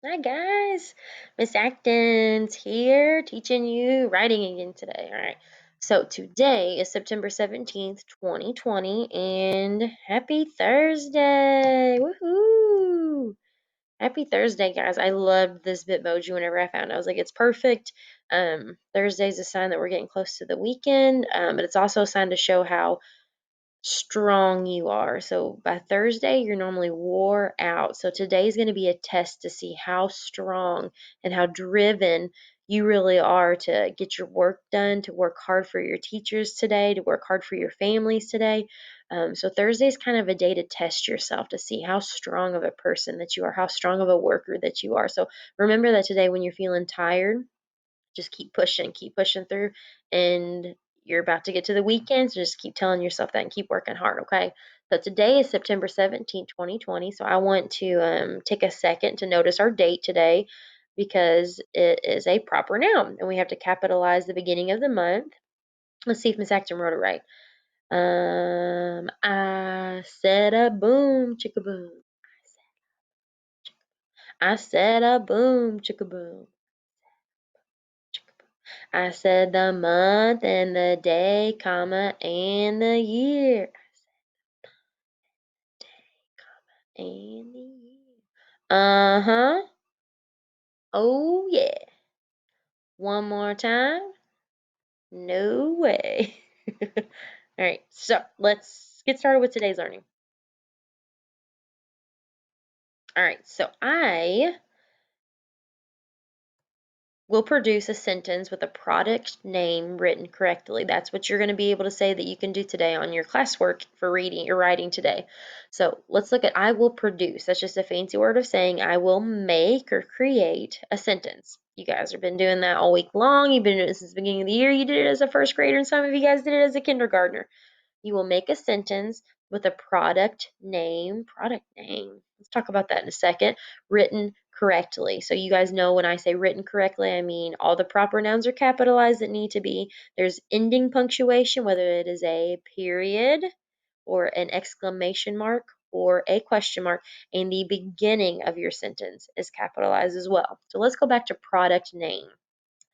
Hi guys, Miss Acton's here teaching you writing again today. All right. So today is September 17th, 2020, and happy Thursday. Woohoo! Happy Thursday, guys. I loved this Bitmoji whenever I found it. I was like, it's perfect. Thursday's a sign that we're getting close to the weekend, but it's also a sign to show how strong you are. So by Thursday, you're normally wore out. So today's going to be a test to see how strong and how driven you really are to get your work done, to work hard for your teachers today, to work hard for your families today. So Thursday's kind of a day to test yourself to see how strong of a person that you are, how strong of a worker that you are. So remember that today when you're feeling tired, just keep pushing through, and you're about to get to the weekend, so just keep telling yourself that and keep working hard, okay? So today is September 17th, 2020, so I want to take a second to notice our date today because it is a proper noun, and we have to capitalize the beginning of the month. Let's see if Miss Acton wrote it right. I said a boom, chicka boom. I said a boom, chicka boom. I said the month and the day, comma, and the year. And the year. Uh-huh. Oh, yeah. One more time. No way. All right, so let's get started with today's learning. All right, so I will produce a sentence with a product name written correctly. That's what you're going to be able to say that you can do today on your classwork for reading or writing today. So let's look at I will produce. That's just a fancy word of saying I will make or create a sentence. You guys have been doing that all week long. You've been doing it since the beginning of the year. You did it as a first grader, and some of you guys did it as a kindergartner. You will make a sentence with a product name. Let's talk about that in a second, written correctly. So you guys know when I say written correctly, I mean all the proper nouns are capitalized that need to be. There's ending punctuation, whether it is a period or an exclamation mark or a question mark, and the beginning of your sentence is capitalized as well. So let's go back to product name.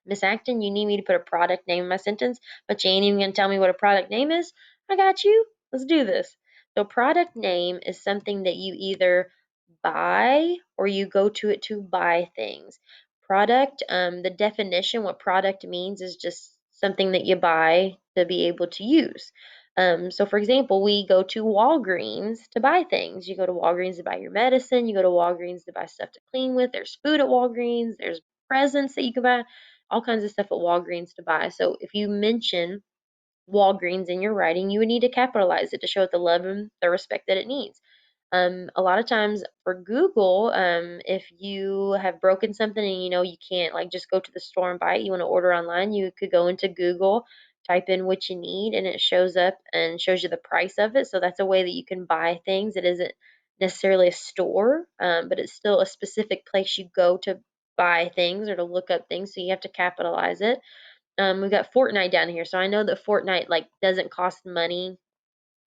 Miss Acton, you need me to put a product name in my sentence, but you ain't even going to tell me what a product name is? I got you. Let's do this. So, product name is something that you either buy or you go to it to buy things. Product, the definition, what product means is just something that you buy to be able to use. So, for example, we go to Walgreens to buy things. You go to Walgreens to buy your medicine. You go to Walgreens to buy stuff to clean with. There's food at Walgreens. There's presents that you can buy, all kinds of stuff at Walgreens to buy. So if you mention Walgreens in your writing, you would need to capitalize it to show it the love and the respect that it needs. A lot of times for Google, if you have broken something and you know you can't like just go to the store and buy it, you want to order online, you could go into Google, type in what you need, and it shows up and shows you the price of it. So that's a way that you can buy things. It isn't necessarily a store, but it's still a specific place you go to buy things or to look up things. So you have to capitalize it. We've got Fortnite down here, so I know that Fortnite like doesn't cost money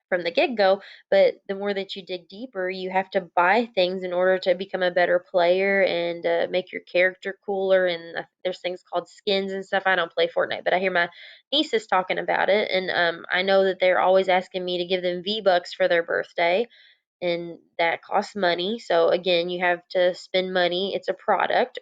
from the get-go, but the more that you dig deeper, you have to buy things in order to become a better player and make your character cooler. And there's things called skins and stuff. I don't play Fortnite, but I hear my nieces talking about it, and I know that they're always asking me to give them V-Bucks for their birthday, and that costs money. So again, you have to spend money. It's a product.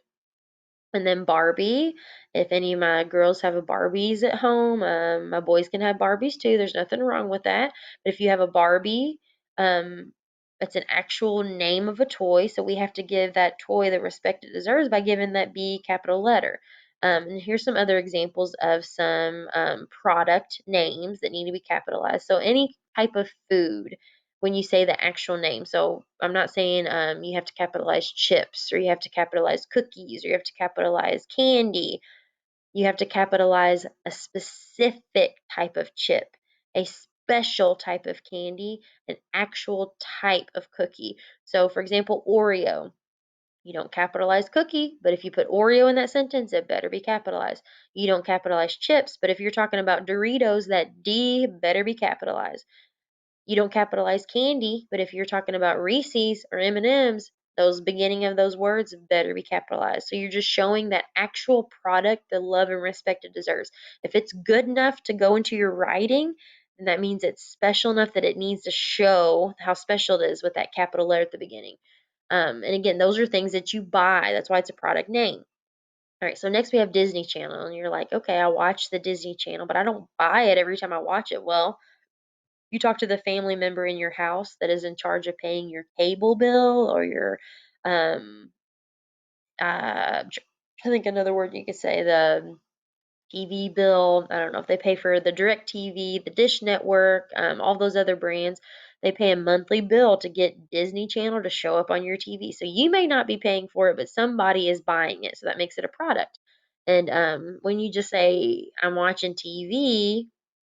And then Barbie, if any of my girls have a Barbies at home, my boys can have Barbies too. There's nothing wrong with that. But if you have a Barbie, um, it's an actual name of a toy, so we have to give that toy the respect it deserves by giving that B capital letter. And here's some other examples of some product names that need to be capitalized. So any type of food when you say the actual name. So I'm not saying you have to capitalize chips or you have to capitalize cookies or you have to capitalize candy. You have to capitalize a specific type of chip, a special type of candy, an actual type of cookie. So, for example, Oreo. You don't capitalize cookie, but if you put Oreo in that sentence, it better be capitalized. You don't capitalize chips, but if you're talking about Doritos, that D better be capitalized. You don't capitalize candy, but if you're talking about Reese's or M&Ms, Those beginning of those words better be capitalized. So you're just showing that actual product the love and respect it deserves. If it's good enough to go into your writing, then that means it's special enough that it needs to show how special it is with that capital letter at the beginning. And again, those are things that you buy. That's why it's a product name. All right, so next we have Disney Channel, and you're like, okay, I watch the Disney Channel, but I don't buy it every time I watch it. Well, you talk to the family member in your house that is in charge of paying your cable bill or your, um, I think another word you could say, the TV bill. I don't know if they pay for the Direct TV, the Dish Network, all those other brands. They pay a monthly bill to get Disney Channel to show up on your TV. So you may not be paying for it, but somebody is buying it. So that makes it a product. And when you just say, I'm watching TV,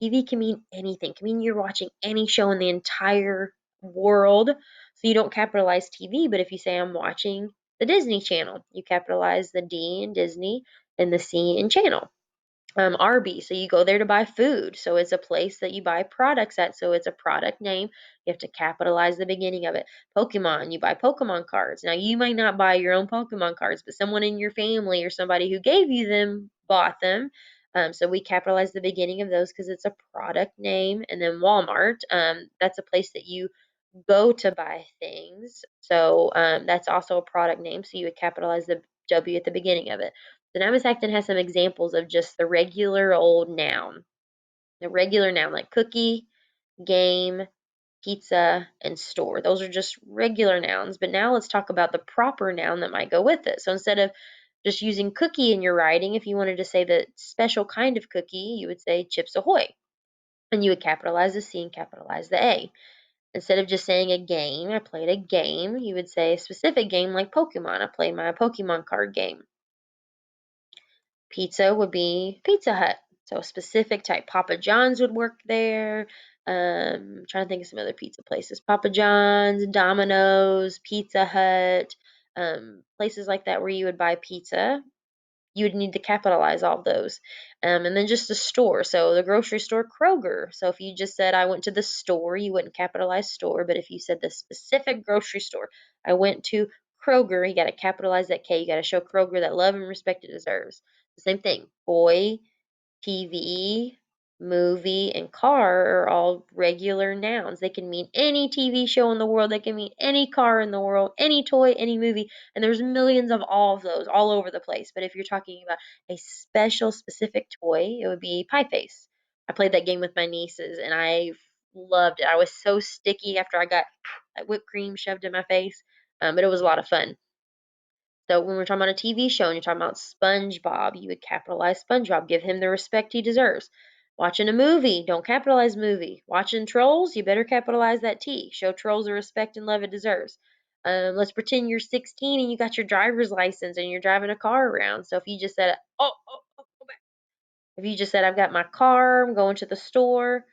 TV can mean anything. It can mean you're watching any show in the entire world. So you don't capitalize TV, but if you say, I'm watching the Disney Channel, you capitalize the D in Disney and the C in channel. Arby's, so you go there to buy food. So it's a place that you buy products at. So it's a product name. You have to capitalize the beginning of it. Pokemon, you buy Pokemon cards. Now you might not buy your own Pokemon cards, but someone in your family or somebody who gave you them bought them. So we capitalize the beginning of those because it's a product name. And then Walmart, that's a place that you go to buy things. So that's also a product name. So you would capitalize the W at the beginning of it. So now Miss Acton has some examples of just the regular old noun. The regular noun like cookie, game, pizza, and store. Those are just regular nouns. But now let's talk about the proper noun that might go with it. So instead of just using cookie in your writing, if you wanted to say the special kind of cookie, you would say Chips Ahoy. And you would capitalize the C and capitalize the A. Instead of just saying a game, I played a game, you would say a specific game like Pokemon. I played my Pokemon card game. Pizza would be Pizza Hut. So a specific type. Papa John's would work there. Trying to think of some other pizza places. Papa John's, Domino's, Pizza Hut, places like that where you would buy pizza. You would need to capitalize all of those. And then just the store. So the grocery store, Kroger. So if you just said, I went to the store, you wouldn't capitalize store. But if you said the specific grocery store, I went to Kroger, you got to capitalize that K. You got to show Kroger that love and respect it deserves. The same thing. Boy, TV, movie, and car are all regular nouns. They can mean any TV show in the world. They can mean any car in the world, any toy, any movie. And there's millions of all of those all over the place. But if you're talking about a special, specific toy, it would be Pie Face. I played that game with my nieces and I loved it. I was so sticky after I got that whipped cream shoved in my face. But it was a lot of fun. So when we're talking about a TV show and you're talking about SpongeBob, you would capitalize SpongeBob, give him the respect he deserves. Watching a movie, don't capitalize movie. Watching Trolls, you better capitalize that T. Show Trolls the respect and love it deserves. Let's pretend you're 16 and you got your driver's license and you're driving a car around. So if you just said, go back. If you just said, I've got my car, I'm going to the store,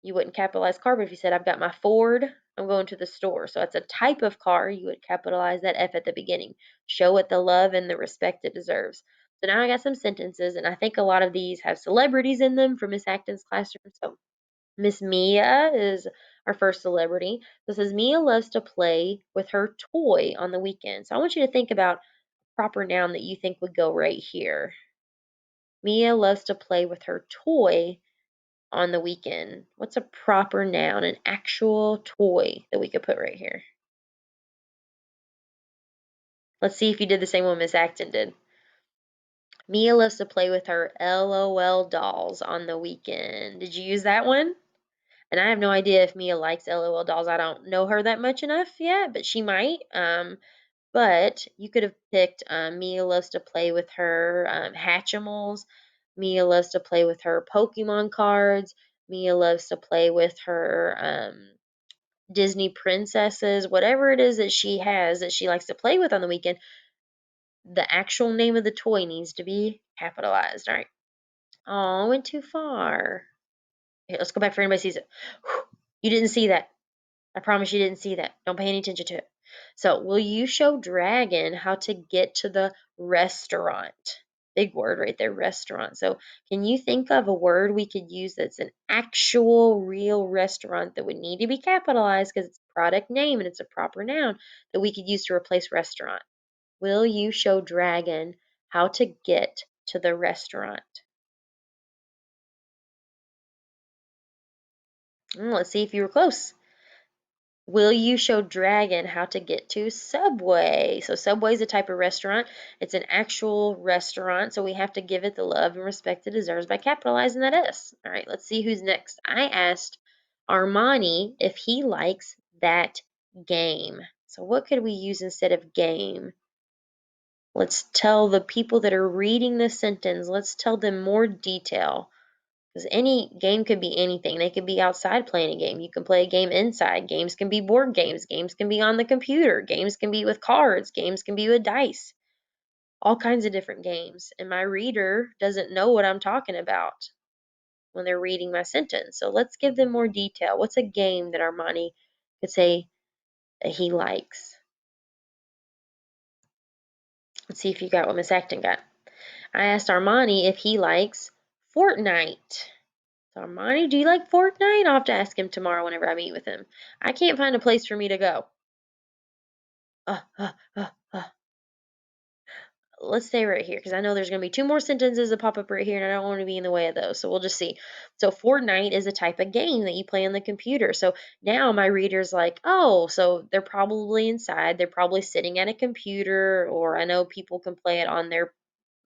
you wouldn't capitalize car. But if you said, I've got my Ford, I'm going to the store. So that's a type of car, you would capitalize that F at the beginning. Show it the love and the respect it deserves. So now I got some sentences, and I think a lot of these have celebrities in them from Miss Acton's classroom. So Miss Mia is our first celebrity. So it says Mia loves to play with her toy on the weekend. So I want you to think about a proper noun that you think would go right here. Mia loves to play with her toy on the weekend. What's a proper noun, an actual toy that we could put right here? Let's see if you did the same one Miss Acton did. Mia loves to play with her LOL dolls on the weekend. Did you use that one? And I have no idea if Mia likes LOL dolls. I don't know her that much enough yet, but she might. But you could have picked Mia loves to play with her Hatchimals. Mia loves to play with her Pokemon cards. Mia loves to play with her Disney princesses, whatever it is that she has that she likes to play with on the weekend. The actual name of the toy needs to be capitalized. All right. Oh, went too far. Okay, let's go back for anybody sees it. You didn't see that. I promise you didn't see that. Don't pay any attention to it. So, will you show Dragon how to get to the restaurant? big word right there, restaurant. So can you think of a word we could use that's an actual real restaurant that would need to be capitalized because it's a product name and it's a proper noun that we could use to replace restaurant? Will you show Dragon how to get to the restaurant? Let's see if you were close. Will you show Dragon how to get to Subway? So Subway is a type of restaurant. It's an actual restaurant, so we have to give it the love and respect it deserves by capitalizing that S. All right, let's see who's next. I asked Armani if he likes that game. So what could we use instead of game? Let's tell the people that are reading the sentence, let's tell them more detail. Because any game could be anything. They could be outside playing a game. You can play a game inside. Games can be board games. Games can be on the computer. Games can be with cards. Games can be with dice. All kinds of different games. And my reader doesn't know what I'm talking about when they're reading my sentence. So let's give them more detail. What's a game that Armani could say that he likes? Let's see if you got what Miss Acton got. I asked Armani if he likes Fortnite. So Armani, do you like Fortnite? I'll have to ask him tomorrow whenever I meet with him. I can't find a place for me to go. Uh, uh, uh, uh. Let's stay right here because I know there's going to be two more sentences that pop up right here and I don't want to be in the way of those. So we'll just see. So Fortnite is a type of game that you play on the computer. So now my reader's like, oh, so they're probably inside. They're probably sitting at a computer, or I know people can play it on their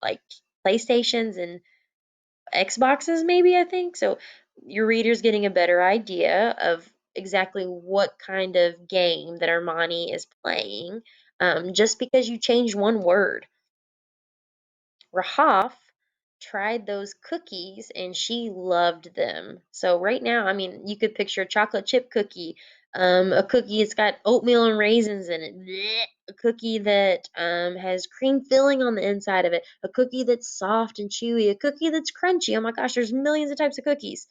like PlayStations and Xboxes maybe, I think. So your reader's getting a better idea of exactly what kind of game that Armani is playing, just because you changed one word. Rahaf tried those cookies and she loved them. So right now, I mean, you could picture a chocolate chip cookie, a cookie that's got oatmeal and raisins in it, bleh, a cookie that has cream filling on the inside of it, a cookie that's soft and chewy, a cookie that's crunchy. Oh my gosh, there's millions of types of cookies.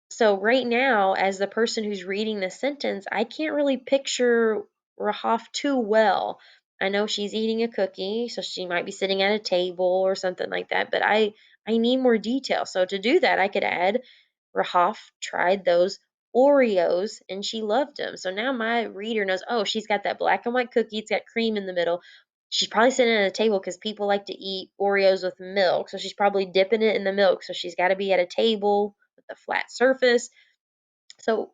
So right now, as the person who's reading this sentence, I can't really picture Rahaf too well. I know she's eating a cookie, so she might be sitting at a table or something like that, but I need more detail. So to do that, I could add Rahaf tried those Oreos and she loved them. So now my reader knows, oh, she's got that black and white cookie, it's got cream in the middle. She's probably sitting at a table because people like to eat Oreos with milk. So she's probably dipping it in the milk. So she's got to be at a table with a flat surface. So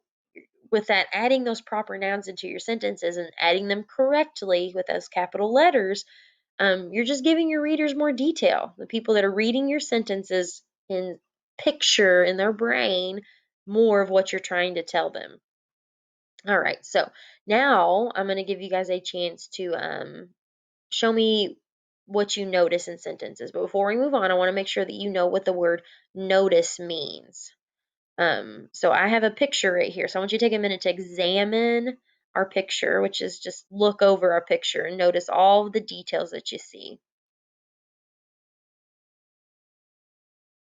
with that, adding those proper nouns into your sentences and adding them correctly with those capital letters, you're just giving your readers more detail. The people that are reading your sentences can picture in their brain more of what you're trying to tell them. All right, so now I'm going to give you guys a chance to show me what you notice in sentences. But before we move on, I want to make sure that you know what the word notice means. So I have a picture right here. So I want you to take a minute to examine our picture, which is just look over our picture and notice all the details that you see.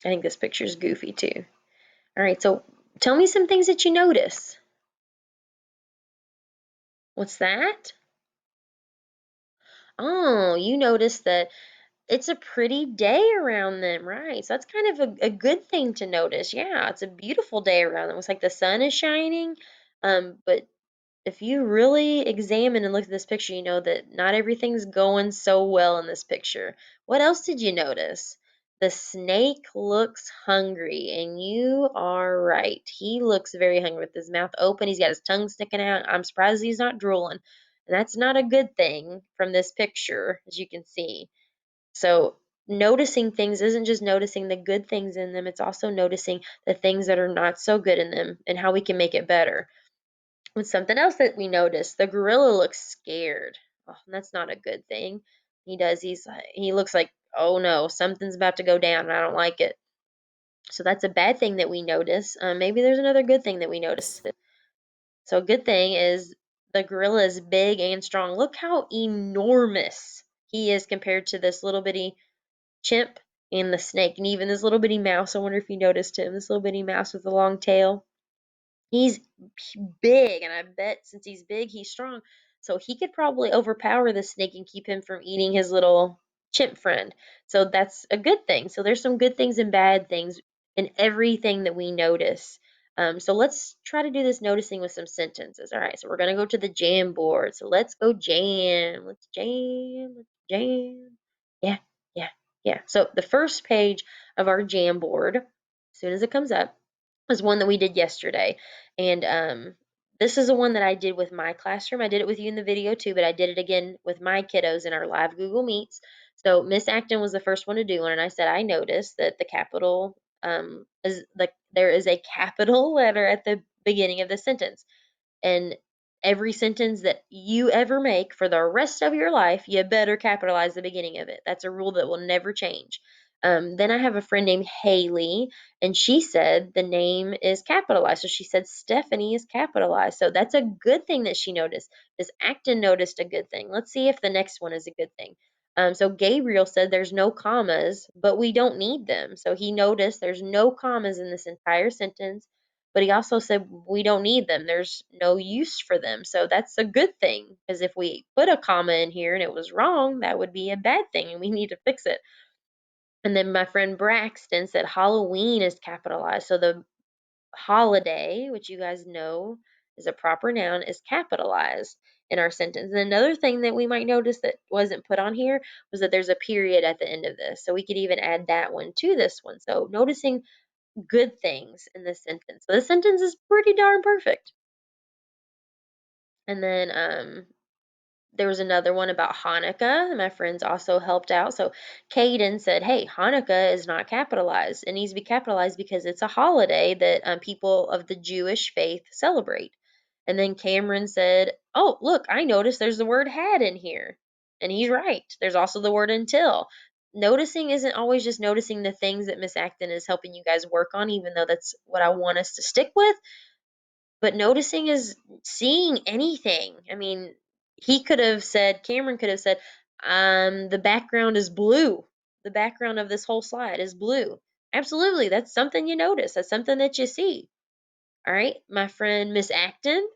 I think this picture is goofy too. All right, so tell me some things that you notice. What's that? Oh, you notice that it's a pretty day around them, right? So that's kind of a good thing to notice. Yeah, it's a beautiful day around them. It's like the sun is shining. But if you really examine and look at this picture, you know that not everything's going so well in this picture. What else did you notice? The snake looks hungry, and you are right. He looks very hungry with his mouth open. He's got his tongue sticking out. I'm surprised he's not drooling. And that's not a good thing from this picture, as you can see. So noticing things isn't just noticing the good things in them, it's also noticing the things that are not so good in them and how we can make it better. And something else that we noticed, the gorilla looks scared. Oh, that's not a good thing. He looks like, oh no, something's about to go down and I don't like it. So that's a bad thing that we notice. Maybe there's another good thing that we notice. So a good thing is the gorilla is big and strong. Look how enormous he is compared to this little bitty chimp and the snake, and even this little bitty mouse. I wonder if you noticed him, this little bitty mouse with a long tail. He's big, and I bet since he's big, he's strong. So he could probably overpower the snake and keep him from eating his little chimp friend. So that's a good thing. So there's some good things and bad things in everything that we notice. So let's try to do this noticing with some sentences. All right, so we're gonna go to the jam board. So let's go jam. Let's jam. Let's jam. Yeah, yeah, yeah. So the first page of our jam board, as soon as it comes up, is one that we did yesterday. And this is the one that I did with my classroom. I did it with you in the video too, but I did it again with my kiddos in our live Google Meets. So Miss Acton was the first one to do one, and I said I noticed that the capital is like there is a capital letter at the beginning of the sentence. And every sentence that you ever make for the rest of your life, you better capitalize the beginning of it. That's a rule that will never change. Then I have a friend named Haley, and she said the name is capitalized. So she said Stephanie is capitalized. So that's a good thing that she noticed. Miss Acton noticed a good thing. Let's see if the next one is a good thing. So Gabriel said there's no commas, but we don't need them. So he noticed there's no commas in this entire sentence, but he also said we don't need them. There's no use for them. So that's a good thing, because if we put a comma in here and it was wrong, that would be a bad thing and we need to fix it. And then my friend Braxton said Halloween is capitalized. So the holiday, which you guys know is a proper noun, is capitalized in our sentence. And another thing that we might notice that wasn't put on here was that there's a period at the end of this. So we could even add that one to this one. So noticing good things in this sentence. So this sentence is pretty darn perfect. And then there was another one about Hanukkah. My friends also helped out. So Caden said, hey, Hanukkah is not capitalized. It needs to be capitalized because it's a holiday that people of the Jewish faith celebrate. And then Cameron said, oh, look, I noticed there's the word had in here. And he's right. There's also the word until. Noticing isn't always just noticing the things that Miss Acton is helping you guys work on, even though that's what I want us to stick with. But noticing is seeing anything. I mean, Cameron could have said, the background is blue. The background of this whole slide is blue. Absolutely, that's something you notice. That's something that you see. All right, my friend Miss Acton,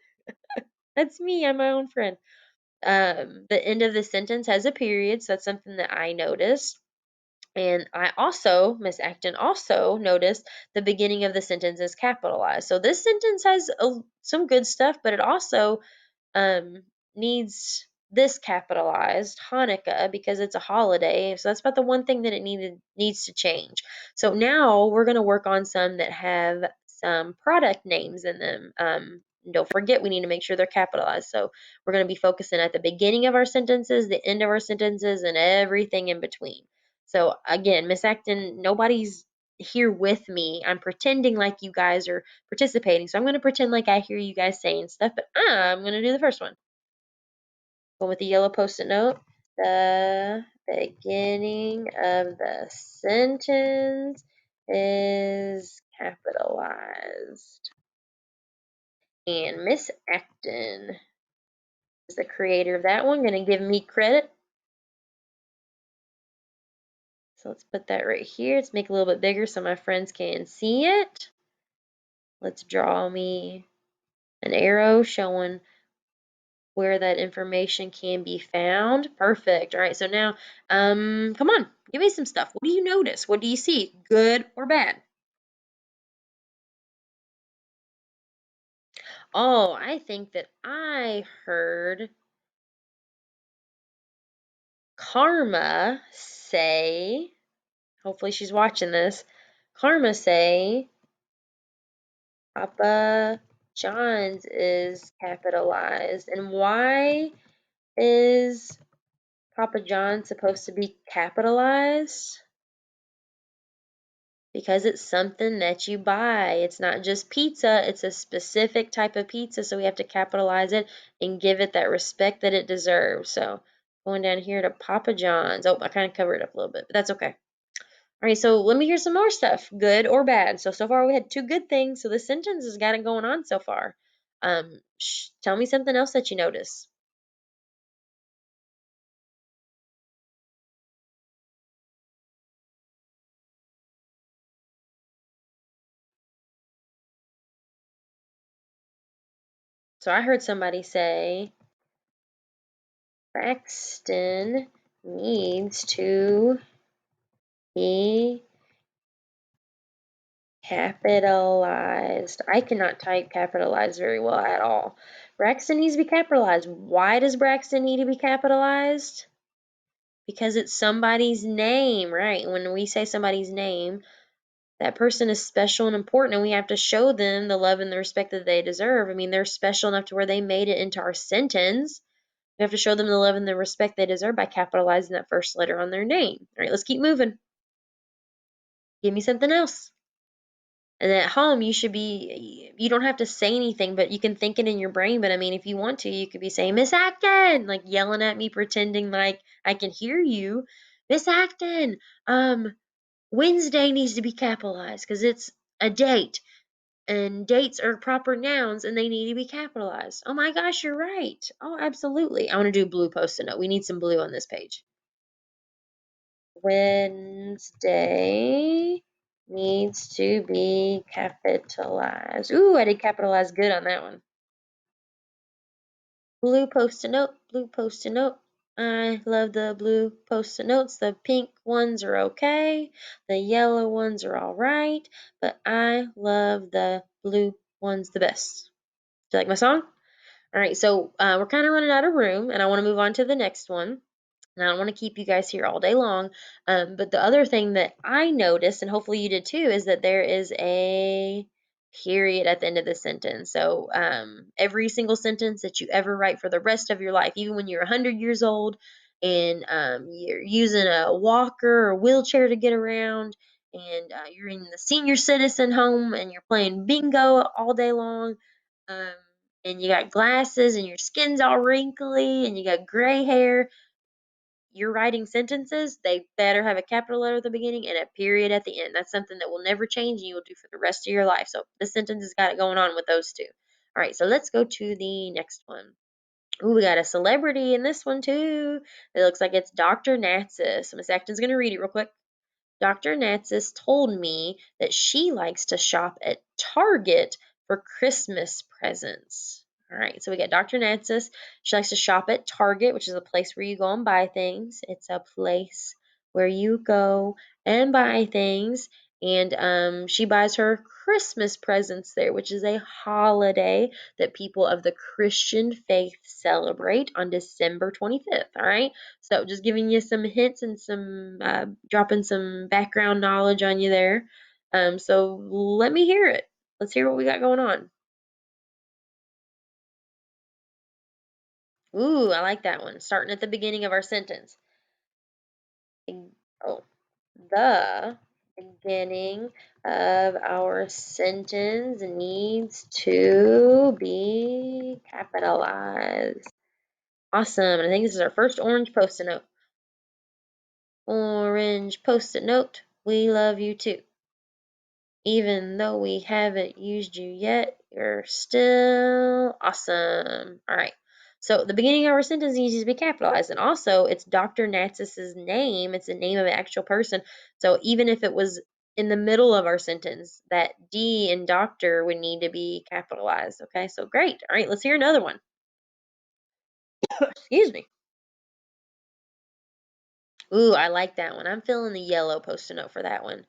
that's me. I'm my own friend. The end of the sentence has a period, so that's something that I noticed. And Miss Acton also noticed the beginning of the sentence is capitalized. So this sentence has some good stuff, but it also um, needs this capitalized, Hanukkah, because it's a holiday. So that's about the one thing that it needs to change. So now we're going to work on some that have some product names in them. Don't forget, we need to make sure they're capitalized. So we're going to be focusing at the beginning of our sentences, the end of our sentences, and everything in between. So again, Miss Acton, nobody's here with me. I'm pretending like you guys are participating. So I'm going to pretend like I hear you guys saying stuff, but I'm going to do the first one. One with the yellow post-it note. The beginning of the sentence is capitalized. And Miss Acton is the creator of that one. Going to give me credit. So let's put that right here. Let's make it a little bit bigger so my friends can see it. Let's draw me an arrow showing where that information can be found. Perfect. All right, so now, come on, give me some stuff. What do you notice? What do you see? Good or bad? Oh, I think that I heard Karma say, hopefully she's watching this, Karma say, Papa John's is capitalized. And why is Papa John supposed to be capitalized? Because it's something that you buy. It's not just pizza, it's a specific type of pizza, so we have to capitalize it and give it that respect that it deserves. So going down here to Papa John's. Oh, I kind of covered it up a little bit, but that's okay. All right, so let me hear some more stuff, good or bad. So far we had two good things, so the sentence has got it going on so far. Tell me something else that you notice. So I heard somebody say, Braxton needs to be capitalized. I cannot type capitalized very well at all. Braxton needs to be capitalized. Why does Braxton need to be capitalized? Because it's somebody's name, right? When we say somebody's name, that person is special and important, and we have to show them the love and the respect that they deserve. I mean, they're special enough to where they made it into our sentence. We have to show them the love and the respect they deserve by capitalizing that first letter on their name. All right, let's keep moving. Give me something else. And at home, you don't have to say anything, but you can think it in your brain. But I mean, if you want to, you could be saying, Miss Acton, like yelling at me, pretending like I can hear you. Miss Acton, Wednesday needs to be capitalized because it's a date, and dates are proper nouns and they need to be capitalized. Oh my gosh, you're right. Oh, absolutely. I want to do blue post-it note. We need some blue on this page. Wednesday needs to be capitalized. Ooh, I did capitalize good on that one. Blue post-it note, blue post-it note. I love the blue post-it notes. The pink ones are okay. The yellow ones are all right. But I love the blue ones the best. Do you like my song? All right, so we're kind of running out of room, and I want to move on to the next one. And I don't want to keep you guys here all day long. But the other thing that I noticed, and hopefully you did too, is that there is a period at the end of the sentence. So every single sentence that you ever write for the rest of your life, even when you're 100 years old and you're using a walker or wheelchair to get around, and you're in the senior citizen home and you're playing bingo all day long, um, and you got glasses and your skin's all wrinkly and you got gray hair, you're writing sentences, they better have a capital letter at the beginning and a period at the end. That's something that will never change and you will do for the rest of your life. So this sentence has got it going on with those two. All right, so let's go to the next one. Ooh, we got a celebrity in this one too. It looks like it's Dr. Natsis. Miss Acton's going to read it real quick. Dr. Natsis told me that she likes to shop at Target for Christmas presents. All right, so we got Dr. Natsis. She likes to shop at Target, which is a place where you go and buy things. It's a place where you go and buy things. And she buys her Christmas presents there, which is a holiday that people of the Christian faith celebrate on December 25th. All right. So just giving you some hints and some dropping some background knowledge on you there. So let me hear it. Let's hear what we got going on. Ooh, I like that one. Starting at the beginning of our sentence. Oh, the beginning of our sentence needs to be capitalized. Awesome. And I think this is our first orange post-it note. Orange post-it note. We love you too. Even though we haven't used you yet, you're still awesome. All right. So the beginning of our sentence needs to be capitalized. And also, it's Dr. Natsis's name. It's the name of an actual person. So even if it was in the middle of our sentence, that D in doctor would need to be capitalized. Okay, so great. All right, let's hear another one. Excuse me. Ooh, I like that one. I'm feeling the yellow post-it note for that one.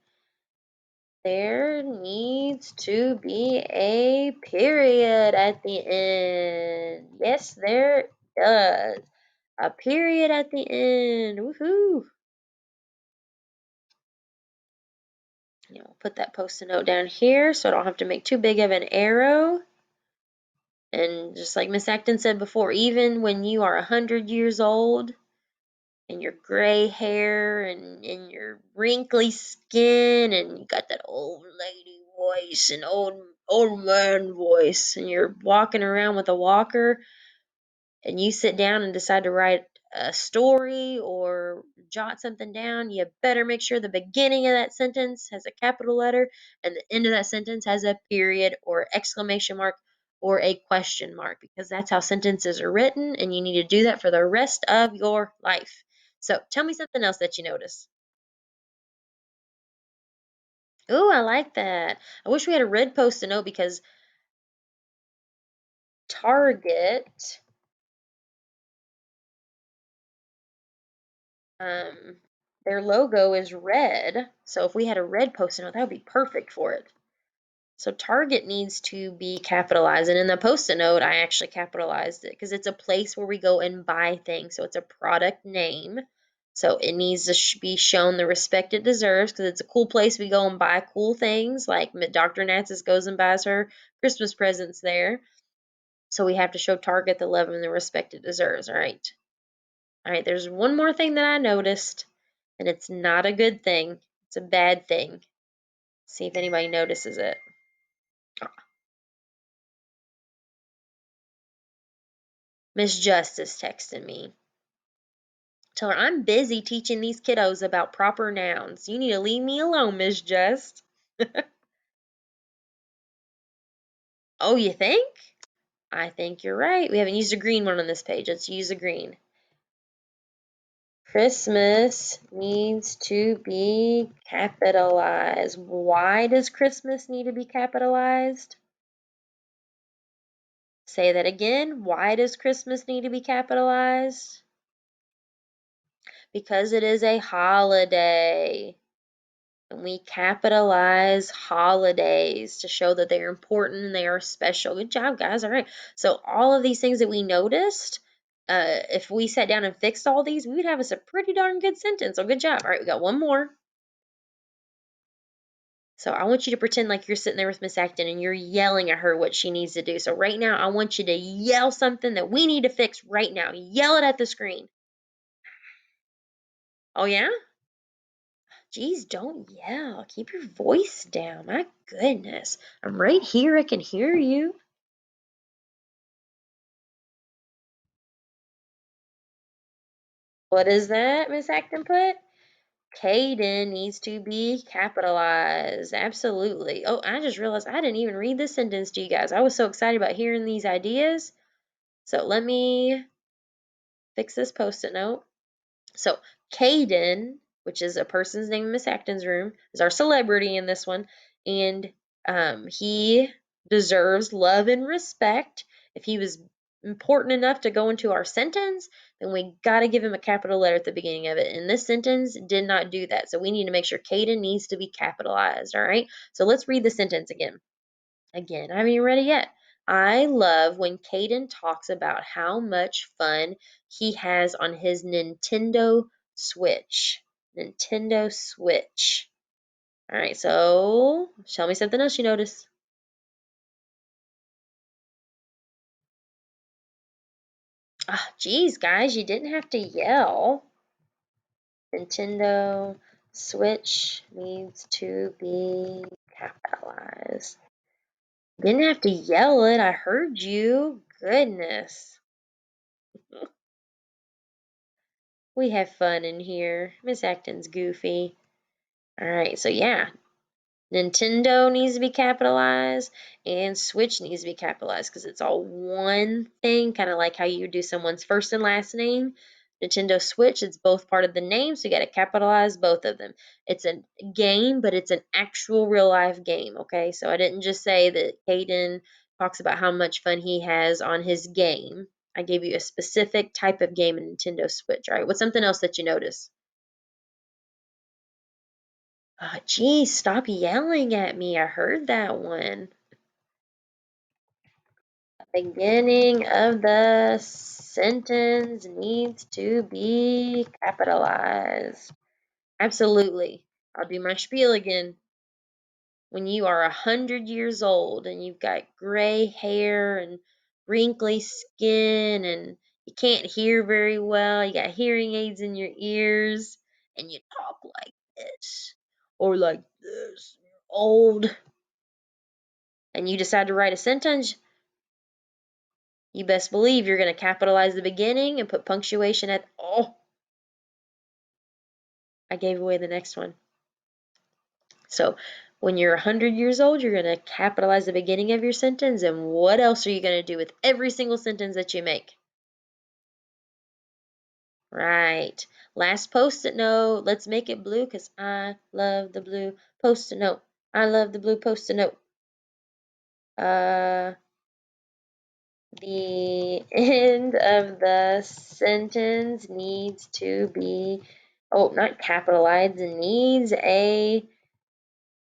There needs to be a period at the end. Yes, there does. A period at the end. Woohoo! We'll put that post-it note down here so I don't have to make too big of an arrow. And just like Miss Acton said before, even when you are 100 years old and your gray hair and your wrinkly skin and you got that old lady voice and old man voice and you're walking around with a walker and you sit down and decide to write a story or jot something down, you better make sure the beginning of that sentence has a capital letter and the end of that sentence has a period or exclamation mark or a question mark, because that's how sentences are written and you need to do that for the rest of your life. So tell me something else that you notice. Ooh, I like that. I wish we had a red post-it note because Target Um, their logo is red, so if we had a red Post-it note, that would be perfect for it. So Target needs to be capitalized, and in the Post-it note, I actually capitalized it because it's a place where we go and buy things. So it's a product name. So it needs to be shown the respect it deserves because it's a cool place we go and buy cool things. Like Dr. Natsis goes and buys her Christmas presents there. So we have to show Target the love and the respect it deserves. All right. All right. There's one more thing that I noticed, and it's not a good thing. It's a bad thing. See if anybody notices it. Miss Justice texted me. Tell her I'm busy teaching these kiddos about proper nouns. You need to leave me alone, Miss Just. Oh, you think? I think you're right. We haven't used a green one on this page. Let's use a green. Christmas needs to be capitalized. Why does Christmas need to be capitalized? Say that again. Why does Christmas need to be capitalized? Because it is a holiday. And we capitalize holidays to show that they're important and they are special. Good job, guys. All right. So all of these things that we noticed, if we sat down and fixed all these, we would have us a pretty darn good sentence. So good job. All right, we got one more. So I want you to pretend like you're sitting there with Miss Acton and you're yelling at her what she needs to do. So right now, I want you to yell something that we need to fix right now. Yell it at the screen. Oh, yeah? Geez, don't yell. Keep your voice down. My goodness. I'm right here. I can hear you. What is that, Miss Acton put? Caden needs to be capitalized. Absolutely. Oh, I just realized I didn't even read this sentence to you guys. I was so excited about hearing these ideas. So let me fix this Post-it note. So Caden, which is a person's name in Miss Acton's room, is our celebrity in this one, and he deserves love and respect. If he was important enough to go into our sentence, then we got to give him a capital letter at the beginning of it. And this sentence did not do that, so we need to make sure Caden needs to be capitalized. All right. So let's read the sentence again. Again, I haven't even read it yet. I love when Caden talks about how much fun he has on his Nintendo Switch. Nintendo Switch. All right, so tell me something else you notice. Ah, geez, guys, you didn't have to yell. Nintendo Switch needs to be capitalized. Didn't have to yell it. I heard you. Goodness. We have fun in here. Miss Acton's goofy. All right, so yeah, Nintendo needs to be capitalized and Switch needs to be capitalized because it's all one thing, kind of like how you do someone's first and last name. Nintendo Switch, it's both part of the name, so you got to capitalize both of them. It's a game, but it's an actual real life game, okay? So I didn't just say that Caden talks about how much fun he has on his game. I gave you a specific type of game in Nintendo Switch, all right? What's something else that you notice? Oh, geez, stop yelling at me. I heard that one. Beginning of the sentence needs to be capitalized. Absolutely. I'll do my spiel again. When you are 100 years old and you've got gray hair and wrinkly skin and you can't hear very well, you got hearing aids in your ears, and you talk like this or like this, you're old, and you decide to write a sentence, you best believe you're going to capitalize the beginning and put punctuation at, oh, I gave away the next one. So when you're 100 years old, you're going to capitalize the beginning of your sentence. And what else are you going to do with every single sentence that you make? Right. Last Post-it note. Let's make it blue because I love the blue Post-it note. I love the blue Post-it note. The end of the sentence needs to be Oh, not capitalized. It needs a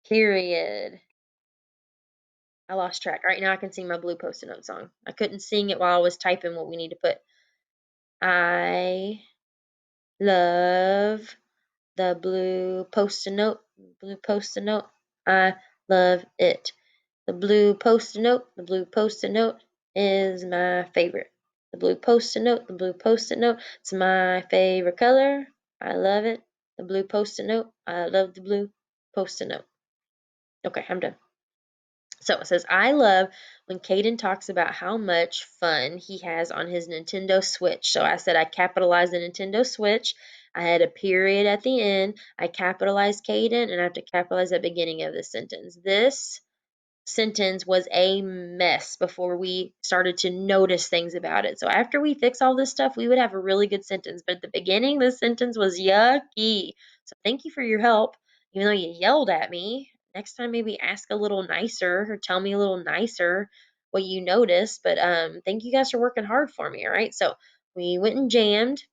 period. I lost track. All right, now I can sing my blue post-it note song. I couldn't sing it while I was typing what we need to put. I love the blue post-it note. Blue post-it note. I love it. The blue post-it note. The blue post-it note is my favorite. The blue post-it note. The blue post-it note. It's my favorite color. I love it. The blue post-it note. I love the blue post-it note. Okay, I'm done. So it says, I love when Caden talks about how much fun he has on his Nintendo Switch. So I said I capitalized the Nintendo Switch. I had a period at the end. I capitalized Caden, and I have to capitalize the beginning of the sentence. This sentence was a mess before we started to notice things about it. So after we fix all this stuff, we would have a really good sentence. But at the beginning, this sentence was yucky. So thank you for your help, even though you yelled at me. Next time, maybe ask a little nicer or tell me a little nicer what you noticed. But thank you guys for working hard for me. All right. So we went and jammed.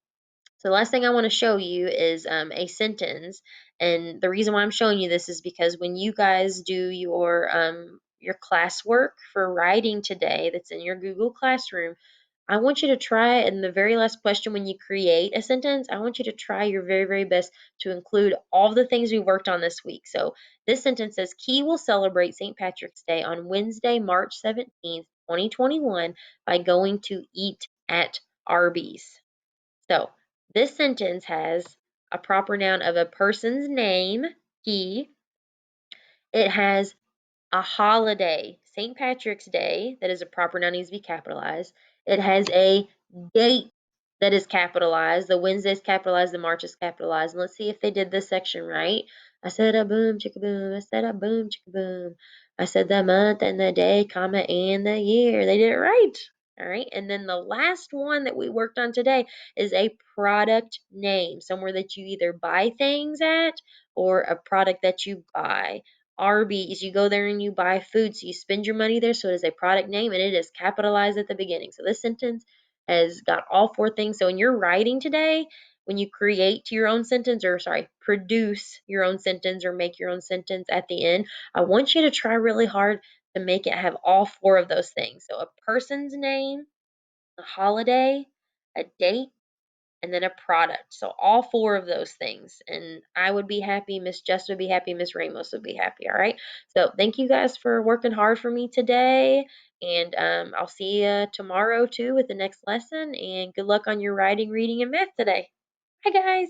So the last thing I want to show you is a sentence, and the reason why I'm showing you this is because when you guys do your classwork for writing today, that's in your Google Classroom, I want you to try in the very last question when you create a sentence, I want you to try your very, very best to include all the things we worked on this week. So this sentence says, Key will celebrate St. Patrick's Day on Wednesday, March 17th, 2021 by going to eat at Arby's. So this sentence has a proper noun of a person's name, he. It has a holiday, St. Patrick's Day, that is a proper noun, needs to be capitalized. It has a date that is capitalized. The Wednesday is capitalized, the March is capitalized. And let's see if they did this section right. I said a boom, chicka boom. I said a boom, chicka boom. I said the month and the day, comma, and the year. They did it right. All right. And then the last one that we worked on today is a product name, somewhere that you either buy things at or a product that you buy. Arby's, you go there and you buy food, so you spend your money there, so it is a product name and it is capitalized at the beginning. So this sentence has got all four things. So in your writing today, when you create your own sentence, or sorry, produce your own sentence or make your own sentence at the end, I want you to try really hard to make it have all four of those things. So a person's name, a holiday, a date, and then a product. So all four of those things. And I would be happy, Miss Jess would be happy, Miss Ramos would be happy. All right. So thank you guys for working hard for me today. And I'll see you tomorrow too with the next lesson. And good luck on your writing, reading, and math today. Bye, guys.